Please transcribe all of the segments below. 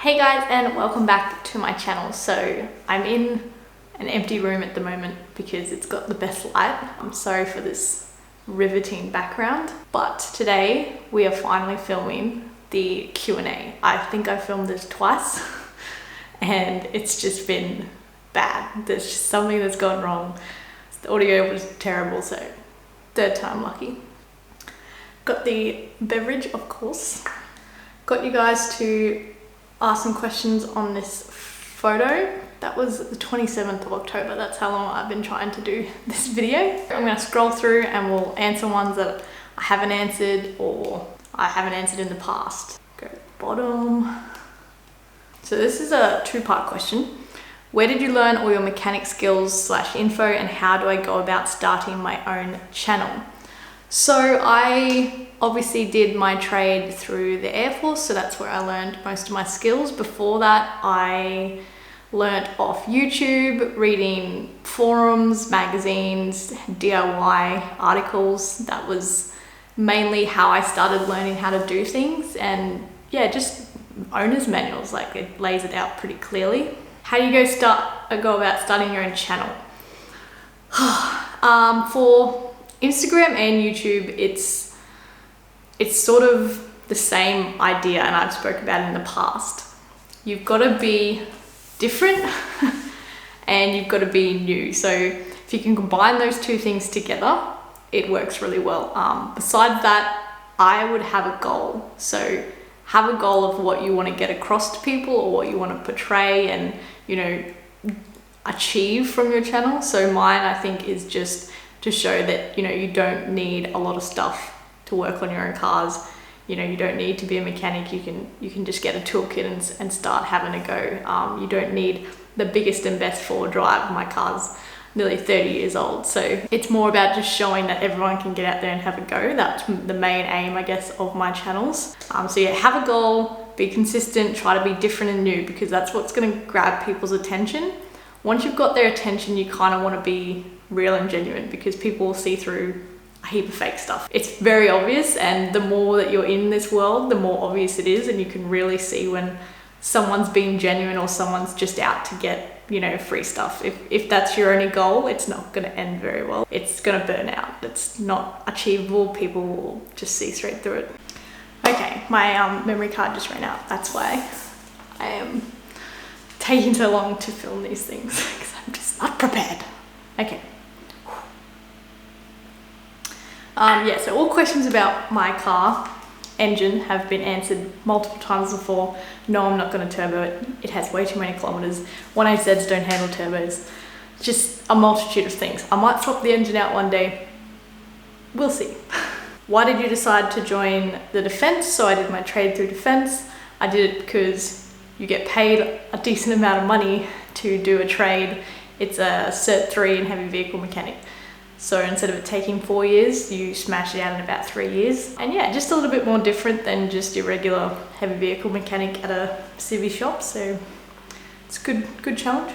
Hey guys, and welcome back to my channel. So I'm in an empty room at the moment because it's got the best light. I'm sorry for this riveting background, but today we are finally filming the Q&A. I think I filmed this twice and it's just been bad. There's just something that's gone wrong. The audio was terrible, so third time lucky. Got the beverage, of course. Got you guys to ask some questions on this photo. That was the 27th of October. That's how long I've been trying to do this video. I'm gonna scroll through and we'll answer ones that I haven't answered or I haven't answered in the past. Go to the bottom. So this is a two-part question. Where did you learn all your mechanic skills / info, and how do I go about starting my own channel? So I obviously did my trade through the Air Force, so that's where I learned most of my skills. Before that, I learnt off YouTube, reading forums, magazines, DIY articles. That was mainly how I started learning how to do things, and yeah, just owner's manuals, like it lays it out pretty clearly. How do you go about starting your own channel? For Instagram and YouTube, it's sort of the same idea, and I've spoken about it in the past. You've got to be different and you've got to be new. So if you can combine those two things together, it works really well. Besides that, I would have a goal. So have a goal of what you want to get across to people or what you want to portray and, you know, achieve from your channel. So mine, I think, is just to show that, you know, you don't need a lot of stuff to work on your own cars. You know, you don't need to be a mechanic. You can just get a toolkit and start having a go. You don't need the biggest and best four-wheel drive. My car's nearly 30 years old. So it's more about just showing that everyone can get out there and have a go. That's the main aim, I guess, of my channels. So yeah, have a goal, be consistent, try to be different and new, because that's what's going to grab people's attention. Once you've got their attention, you kind of want to be real and genuine, because people will see through a heap of fake stuff. It's very obvious, and the more that you're in this world, the more obvious it is, and you can really see when someone's being genuine or someone's just out to get, you know, free stuff. If that's your only goal, it's not going to end very well. It's going to burn out. It's not achievable. People will just see straight through it. Okay, my memory card just ran out. That's why I am taking so long to film these things, because I'm just not prepared. Okay. Yeah, so all questions about my car engine have been answered multiple times before. No, I'm not going to turbo it. It has way too many kilometers. 1AZs don't handle turbos. Just a multitude of things. I might swap the engine out one day. We'll see. Why did you decide to join the defense? So I did my trade through defense. I did it because you get paid a decent amount of money to do a trade. It's a Cert 3 in heavy vehicle mechanic. So instead of it taking 4 years, you smash it out in about 3 years. And yeah, just a little bit more different than just your regular heavy vehicle mechanic at a civvy shop. So it's a good challenge.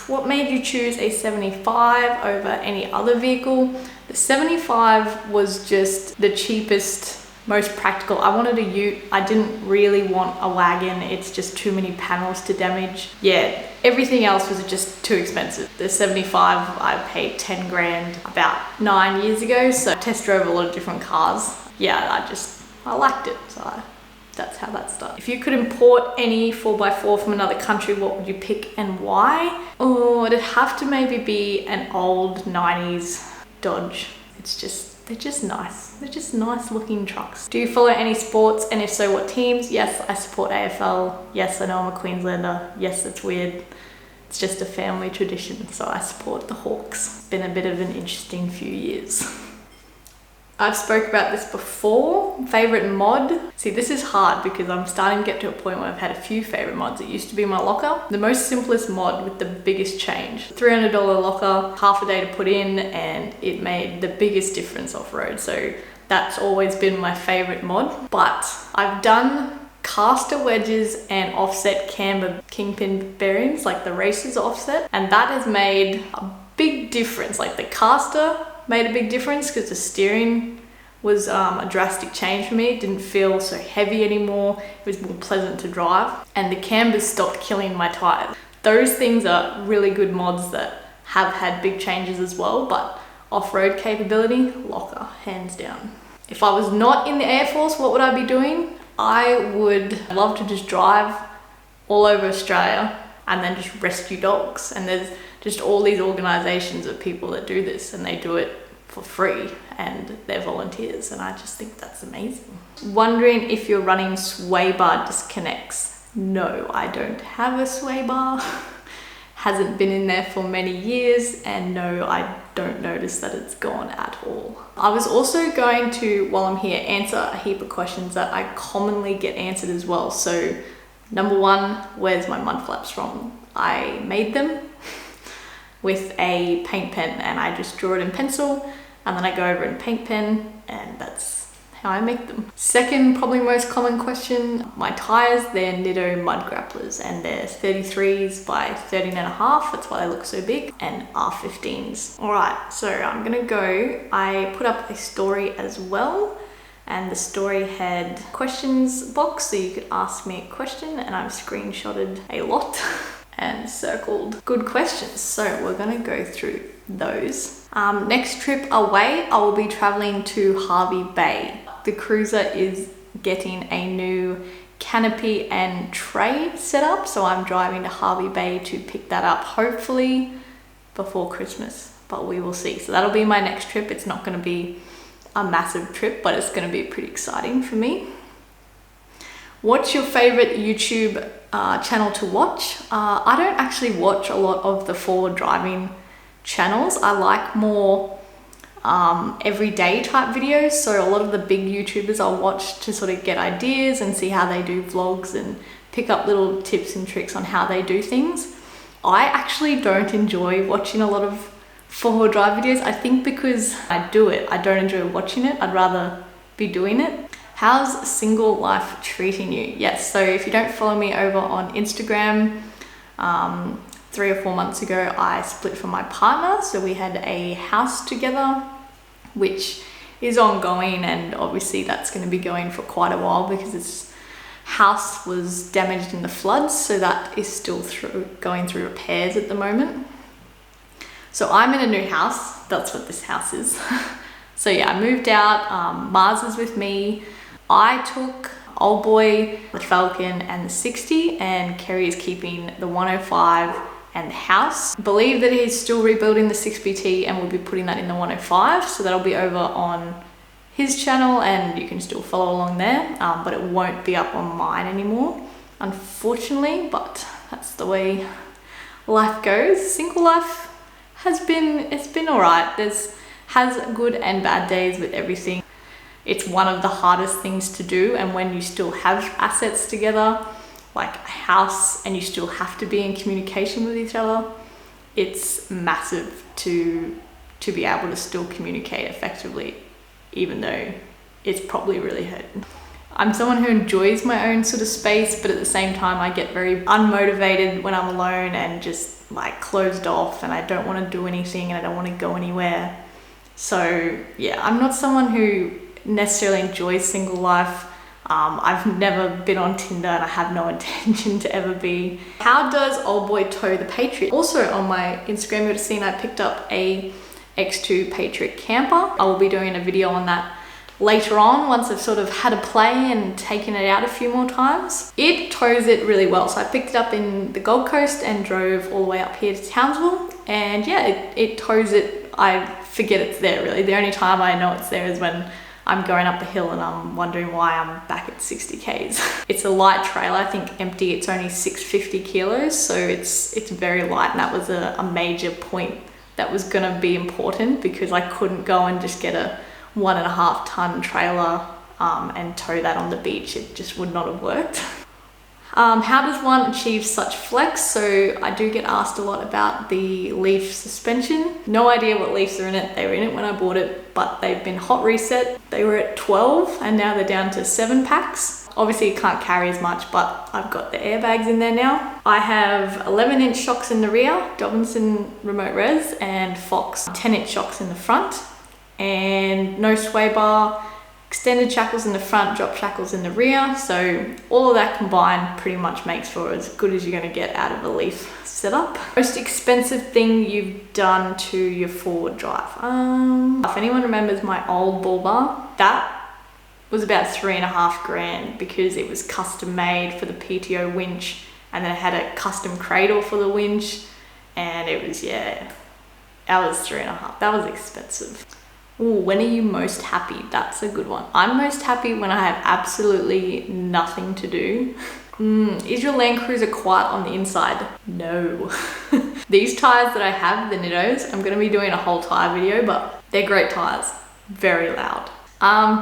What made you choose a 75 over any other vehicle? The 75 was just the cheapest, most practical. I wanted a ute. I didn't really want a wagon. It's just too many panels to damage. Yeah, everything else was just too expensive. The 75, I paid 10 grand about 9 years ago. So I test drove a lot of different cars. Yeah, I liked it. So that's how that started. If you could import any 4x4 from another country, what would you pick and why? Oh, it'd have to maybe be an old 90s Dodge. They're just nice. They're just nice looking trucks. Do you follow any sports, and if so, what teams? Yes, I support AFL. Yes, I know I'm a Queenslander. Yes, it's weird. It's just a family tradition, so I support the Hawks. It's been a bit of an interesting few years. I've spoke about this before. Favorite mod? See, this is hard because I'm starting to get to a point where I've had a few favorite mods. It used to be my locker. The most simplest mod with the biggest change. $300 locker, half a day to put in, and it made the biggest difference off-road. So that's always been my favorite mod. But I've done caster wedges and offset camber kingpin bearings, like the races offset, and that has made a big difference. Like the caster made a big difference because the steering was a drastic change for me. It didn't feel so heavy anymore. It was more pleasant to drive, and the cambers stopped killing my tires. Those things are really good mods that have had big changes as well, but off-road capability, locker, hands down. If I was not in the Air Force, what would I be doing? I would love to just drive all over Australia and then just rescue dogs. And there's just all these organizations of people that do this, and they do it for free, and they're volunteers, and I just think that's amazing. Wondering if you're running sway bar disconnects. No, I don't have a sway bar. Hasn't been in there for many years, and no, I don't notice that it's gone at all. I was also going to, while I'm here, answer a heap of questions that I commonly get answered as well. So number one, where's my mud flaps from? I made them with a paint pen, and I just draw it in pencil, and then I go over in paint pen, and that's how I make them. Second, probably most common question, my tires, they're Nitto mud grapplers, and they're 33s by 13.5, that's why they look so big, and R15s. All right, so I'm gonna go, I put up a story as well, and the story had questions box, so you could ask me a question, and I've screenshotted a lot and circled good questions. So we're gonna go through those. Next trip away, I will be traveling to Hervey Bay. The cruiser is getting a new canopy and tray set up, so I'm driving to Hervey Bay to pick that up, hopefully before Christmas, but we will see. So that'll be my next trip. It's not gonna be a massive trip, but it's gonna be pretty exciting for me. What's your favorite YouTube channel to watch? I don't actually watch a lot of the forward driving channels. I like more everyday type videos. So a lot of the big YouTubers I'll watch to sort of get ideas and see how they do vlogs and pick up little tips and tricks on how they do things. I actually don't enjoy watching a lot of four-wheel drive videos. I think because I do it, I don't enjoy watching it. I'd rather be doing it. How's single life treating you? Yes, so if you don't follow me over on Instagram, 3 or 4 months ago, I split from my partner. So we had a house together, which is ongoing, and obviously that's going to be going for quite a while because its house was damaged in the floods. So that is still going through repairs at the moment. So I'm in a new house. That's what this house is. So yeah, I moved out. Mars is with me. I took Old Boy, the Falcon, and the 60, and Kerry is keeping the 105 and the house. Believe that he's still rebuilding the 6BT, and we'll be putting that in the 105, so that'll be over on his channel, and you can still follow along there, but it won't be up on mine anymore, unfortunately, but that's the way life goes. Single life it's been all right. Has good and bad days with everything. It's one of the hardest things to do, and when you still have assets together, like a house, and you still have to be in communication with each other, it's massive to be able to still communicate effectively, even though it's probably really hurting. I'm someone who enjoys my own sort of space, but at the same time I get very unmotivated when I'm alone and just like closed off, and I don't want to do anything, and I don't want to go anywhere. So yeah, I'm not someone who necessarily enjoys single life. I've never been on Tinder, and I have no intention to ever be. How does Old Boy tow the Patriot? Also on my Instagram, you would have seen I picked up a X2 Patriot camper. I will be doing a video on that later on, once I've sort of had a play and taken it out a few more times. It tows it really well. So I picked it up in the Gold Coast and drove all the way up here to Townsville, and yeah, it tows it. I forget it's there really. The only time I know it's there is when I'm going up a hill and I'm wondering why I'm back at 60 Ks. It's a light trailer, I think empty, it's only 650 kilos, so it's very light, and that was a major point that was gonna be important, because I couldn't go and just get a 1.5 ton trailer and tow that on the beach. It just would not have worked. How does one achieve such flex? So I do get asked a lot about the leaf suspension. No idea what leaves are in it. They were in it when I bought it, but they've been hot reset. They were at 12 and now they're down to 7 packs. Obviously it can't carry as much, but I've got the airbags in there now. I have 11-inch shocks in the rear, Dobinson remote res, and Fox 10-inch shocks in the front, and no sway bar. extended shackles in the front, drop shackles in the rear. So all of that combined pretty much makes for as good as you're going to get out of a Leaf setup. Most expensive thing you've done to your forward drive. If anyone remembers my old bull bar, that was about $3.5 because it was custom made for the PTO winch, and then it had a custom cradle for the winch, and it was, yeah, that was $3.5. That was expensive. Ooh, when are you most happy? That's a good one. I'm most happy when I have absolutely nothing to do. Is your Land Cruiser quiet on the inside? No. These tires that I have, the Nittos, I'm gonna be doing a whole tire video, but they're great tires, very loud.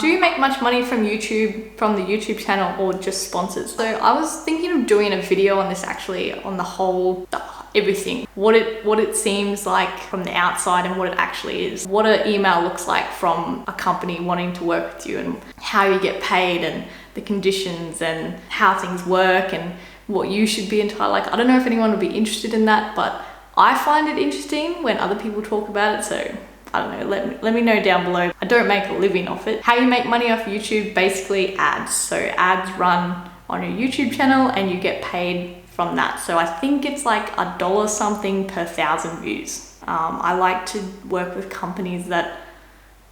Do you make much money from YouTube, from the YouTube channel, or just sponsors? So I was thinking of doing a video on this actually, on the whole, everything. What it seems like from the outside and what it actually is. What an email looks like from a company wanting to work with you, and how you get paid, and the conditions, and how things work, and what you should be entitled. Like, I don't know if anyone would be interested in that, but I find it interesting when other people talk about it, so I don't know, let me know down below. I don't make a living off it. How you make money off YouTube, basically ads. So ads run on your YouTube channel and you get paid from that. So I think it's like $1 something per 1,000 views. I like to work with companies that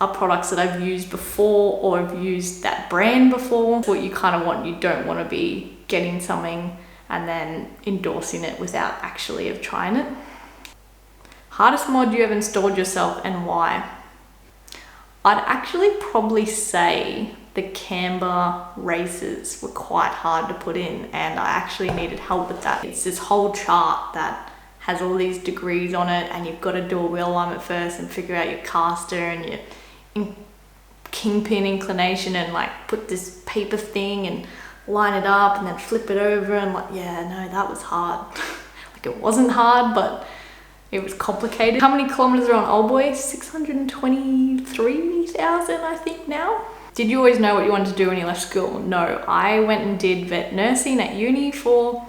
are products that I've used before, or have used that brand before. What you kind of want, you don't want to be getting something and then endorsing it without actually have trying it. Hardest mod you have installed yourself and why? I'd actually probably say the camber races were quite hard to put in, and I actually needed help with that. It's this whole chart that has all these degrees on it, and you've got to do a wheel alignment first and figure out your caster and your kingpin inclination, and like put this paper thing and line it up and then flip it over, and like, yeah, no, that was hard. Like, it wasn't hard, but it was complicated. How many kilometers are on Old Boy? 623,000, I think now. Did you always know what you wanted to do when you left school? No, I went and did vet nursing at uni for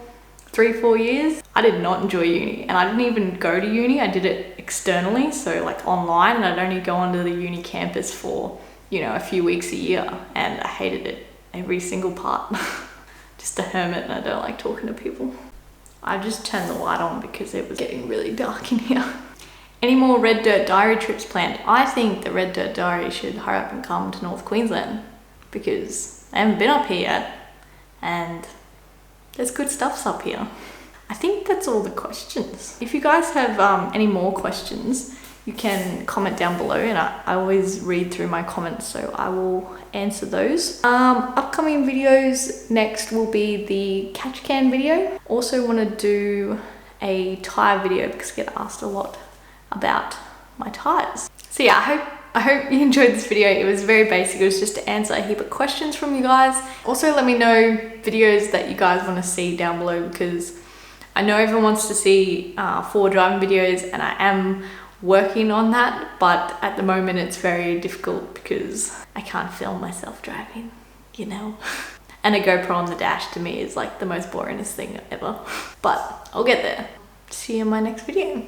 3-4 years. I did not enjoy uni, and I didn't even go to uni. I did it externally, so like online, and I'd only go onto the uni campus for, you know, a few weeks a year, and I hated it, every single part. Just a hermit, and I don't like talking to people. I just turned the light on because it was getting really dark in here. Any more Red Dirt Diary trips planned? I think the Red Dirt Diary should hurry up and come to North Queensland, because I haven't been up here yet, and there's good stuffs up here. I think that's all the questions. If you guys have any more questions, you can comment down below, and I always read through my comments, so I will answer those. Upcoming videos next will be the catch can video. Also want to do a tire video because I get asked a lot about my tires. So yeah, I hope you enjoyed this video. It was very basic. It was just to answer a heap of questions from you guys. Also, let me know videos that you guys want to see down below, because I know everyone wants to see forward driving videos, and I am working on that, but at the moment it's very difficult because I can't film myself driving, you know. And a GoPro on the dash to me is like the most boringest thing ever. But I'll get there. See you in my next video.